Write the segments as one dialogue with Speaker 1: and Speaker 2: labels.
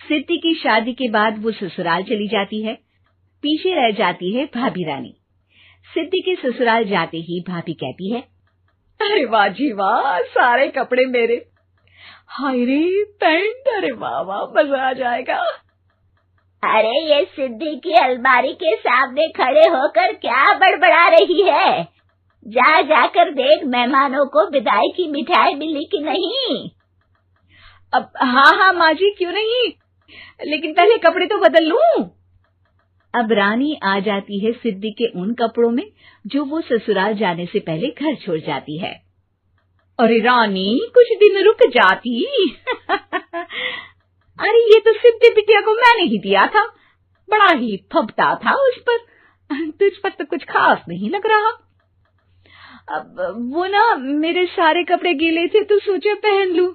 Speaker 1: सिद्धि की शादी के बाद वो ससुराल चली जाती है। पीछे रह जाती है भाभी रानी। सिद्धि के ससुराल जाते ही भाभी कहती है,
Speaker 2: अरे वाह जी वाह, सारे कपड़े मेरे। हाय रे पैंट, अरे वाह वाह, मजा आ जाएगा।
Speaker 3: अरे ये सिद्धि की अलमारी के सामने खड़े होकर क्या बड़बड़ा रही है? जाकर देख मेहमानों को विदाई की मिठाई मिली कि नहीं।
Speaker 2: अब हाँ माँ जी, क्यों नहीं, लेकिन पहले कपड़े तो बदल लूं।
Speaker 1: अब रानी आ जाती है सिद्धि के उन कपड़ों में जो वो ससुराल जाने से पहले घर छोड़ जाती है।
Speaker 2: अरे रानी, कुछ दिन रुक जाती। अरे ये तो सिद्धि बिटिया को मैंने ही दिया था, बड़ा ही फबता था उस पर, तुझ पर तो कुछ खास नहीं लग रहा। अब वो ना मेरे सारे कपड़े गीले थे तो सोचा पहन लूं।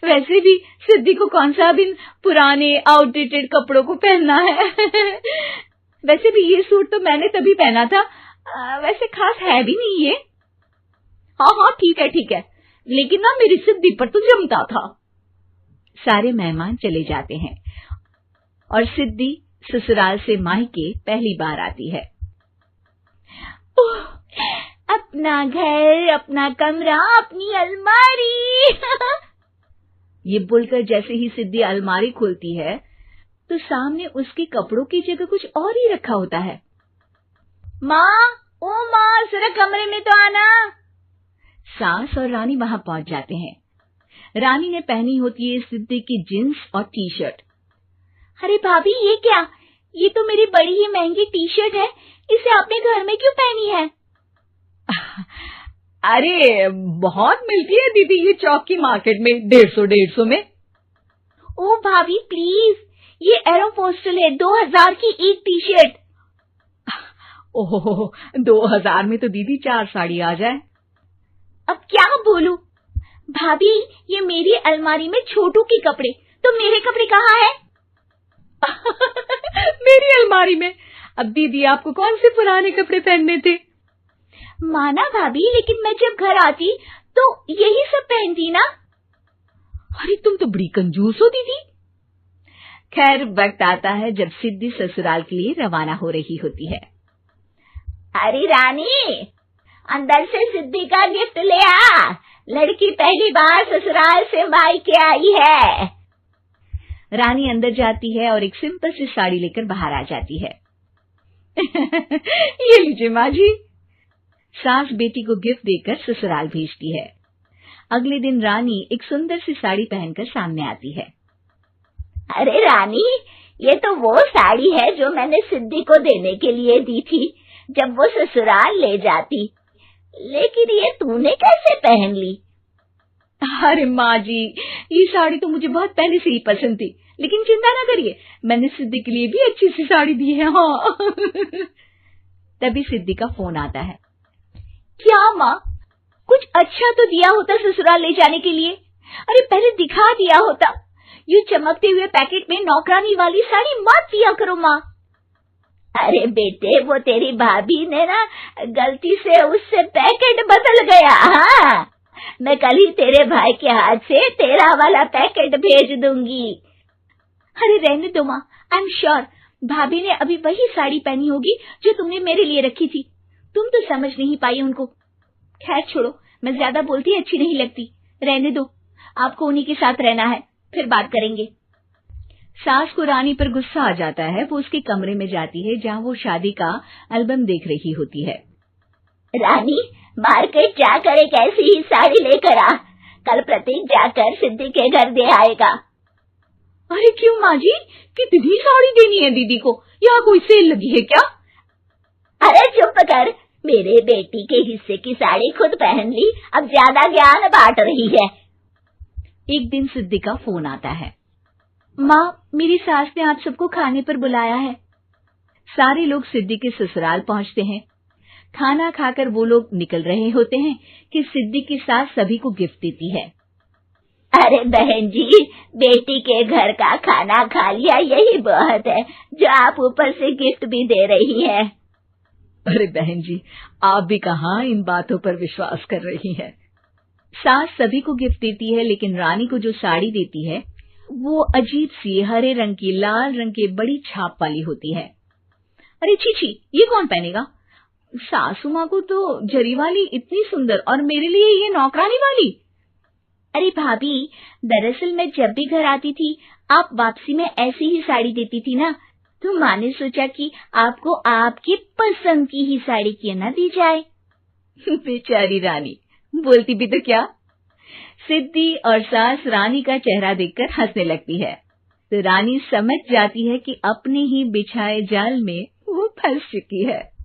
Speaker 2: वैसे भी सिद्धि को कौन सा दिन पुराने आउटडेटेड कपड़ों को पहनना है। वैसे भी ये सूट तो मैंने तभी पहना था, वैसे खास है भी नहीं ये। हाँ ठीक है, लेकिन ना मेरी सिद्धि पर तो जमता था।
Speaker 1: सारे मेहमान चले जाते हैं और सिद्धि ससुराल से मायके पहली बार आती है।
Speaker 3: अपना घर, अपना कमरा, अपनी अलमारी।
Speaker 1: ये बोलकर जैसे ही सिद्धि अलमारी खोलती है तो सामने उसके कपड़ों की जगह कुछ और ही रखा होता है।
Speaker 3: माँ, जरा कमरे में तो आना।
Speaker 1: सास और रानी वहां पहुंच जाते हैं। रानी ने पहनी होती है सिद्धि की जींस और टी शर्ट।
Speaker 3: अरे भाभी, ये क्या? ये तो मेरी बड़ी ही महंगी टी शर्ट है, इसे आपने घर में क्यों पहनी है?
Speaker 2: अरे बहुत मिलती है दीदी ये चौक की मार्केट में, 150 में।
Speaker 3: ओ भाभी प्लीज, ये एरोपोस्टल है, 2000 की एक टी शर्ट।
Speaker 2: ओहो, 2000 में तो दीदी 4 साड़ी आ जाए।
Speaker 3: अब क्या बोलूं भाभी, ये मेरी अलमारी में छोटू के कपड़े, तो मेरे कपड़े कहाँ हैं?
Speaker 2: मेरी अलमारी में। अब दीदी आपको कौन से पुराने कपड़े पहनने थे?
Speaker 3: माना भाभी, लेकिन मैं जब घर आती तो यही सब पहनती ना।
Speaker 2: अरे तुम तो बड़ी कंजूस हो दीदी।
Speaker 1: खैर, वक्त आता है जब सिद्धि ससुराल के लिए रवाना हो रही होती है।
Speaker 3: अरे रानी, अंदर से सिद्धि का गिफ्ट ले आ, लड़की पहली बार ससुराल से मायके आई है।
Speaker 1: रानी अंदर जाती है और एक सिंपल सी साड़ी लेकर बाहर आ जाती है।
Speaker 2: ये लीजिए माँ जी।
Speaker 1: सास बेटी को गिफ्ट देकर ससुराल भेजती है। अगले दिन रानी एक सुंदर सी साड़ी पहनकर सामने आती है।
Speaker 3: अरे रानी, ये तो वो साड़ी है जो मैंने सिद्धि को देने के लिए दी थी जब वो ससुराल ले जाती, लेकिन ये तूने कैसे पहन ली?
Speaker 2: अरे माँ जी, ये साड़ी तो मुझे बहुत पहले से ही पसंद थी, लेकिन चिंता ना करिए, मैंने सिद्धि के लिए भी अच्छी सी साड़ी दी है। हाँ।
Speaker 1: तभी सिद्धि का फोन आता है।
Speaker 3: क्या माँ, कुछ अच्छा तो दिया होता ससुराल ले जाने के लिए। अरे पहले दिखा दिया होता। ये चमकते हुए पैकेट में नौकरानी वाली साड़ी मत दिया करो माँ। अरे बेटे, वो तेरी भाभी ने ना गलती से उससे पैकेट बदल गया। हाँ, मैं कल ही तेरे भाई के हाथ से तेरा वाला पैकेट भेज दूंगी। अरे रहने दो माँ, आई एम श्योर भाभी ने अभी वही साड़ी पहनी होगी जो तुमने मेरे लिए रखी थी। तुम तो समझ नहीं पाई उनको। खैर छोड़ो, मैं ज्यादा बोलती अच्छी नहीं लगती, रहने दो, आपको उन्हीं के साथ रहना है, फिर बात करेंगे।
Speaker 1: सास को रानी पर गुस्सा आ जाता है। वो उसके कमरे में जाती है जहाँ वो शादी का एल्बम देख रही होती है।
Speaker 3: रानी, मार्केट जाकर एक ऐसी ही साड़ी लेकर आ, कल प्रतीक जाकर सिद्धि के घर दे आएगा।
Speaker 2: अरे क्यों माँ जी, कितनी साड़ी देनी है दीदी को? यहाँ कोई सेल लगी है क्या?
Speaker 3: अरे चुप कर, मेरे बेटी के हिस्से की साड़ी खुद पहन ली, अब ज्यादा ज्ञान बांट रही है।
Speaker 1: एक दिन सिद्धि का फोन आता है। माँ, मेरी सास ने आप सबको खाने पर बुलाया है। सारे लोग सिद्धि के ससुराल पहुंचते हैं। खाना खाकर वो लोग निकल रहे होते हैं कि सिद्धि की सास सभी को गिफ्ट देती है।
Speaker 3: अरे बहन जी, बेटी के घर का खाना खा लिया, यही बहुत है जो आप ऊपर से गिफ्ट भी दे रही है।
Speaker 2: अरे बहन जी, आप भी कहाँ इन बातों पर विश्वास कर रही हैं।
Speaker 1: सास सभी को गिफ्ट देती है, लेकिन रानी को जो साड़ी देती है वो अजीब सी हरे रंग की लाल रंग के बड़ी छाप वाली होती है। अरे छी, ये कौन पहनेगा? सासू माँ को तो जरी वाली इतनी सुंदर, और मेरे लिए ये नौकरानी वाली।
Speaker 3: अरे भाभी, दरअसल मैं जब भी घर आती थी आप वापसी में ऐसी ही साड़ी देती थी ना, तो माँ ने सोचा कि आपको आपकी पसंद की ही साड़ी क्यों ना दी जाए।
Speaker 1: बेचारी रानी, बोलती भी तो क्या। सिद्धि और सास रानी का चेहरा देखकर हंसने लगती है, तो रानी समझ जाती है कि अपने ही बिछाए जाल में वो फंस चुकी है।